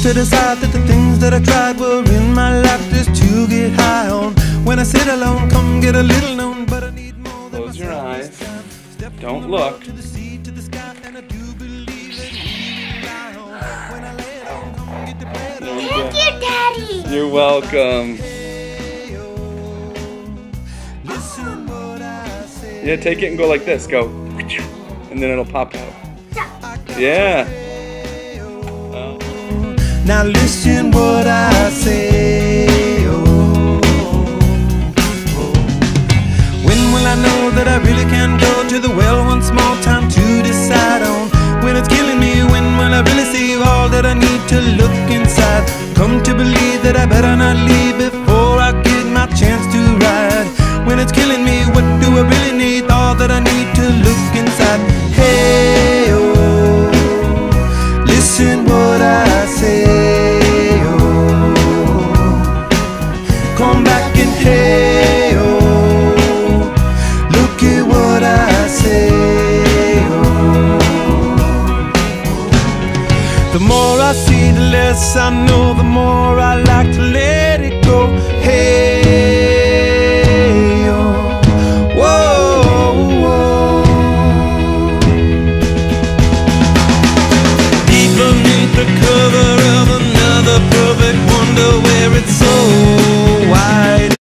to decide that the things that I tried were in my life just to get high on. When I sit alone, come get a little known, but I need more than close your eyes. Don't look. Thank you, Daddy. You're welcome. Yeah, take it and go like this. Go. And then it'll pop out. Yeah. Now listen what I say. When will I know that I really can go to the well once more? Time to decide on when it's killing me. When will I really see all that I need to look inside? Come to believe that I better not leave before I get my chance to ride. When it's killing me, what do I really need? All that I need to look inside. Hey, oh, listen what I say, oh. Come back and hey, oh, look at what I say, oh. The more I see, the less I know, the more I like to live.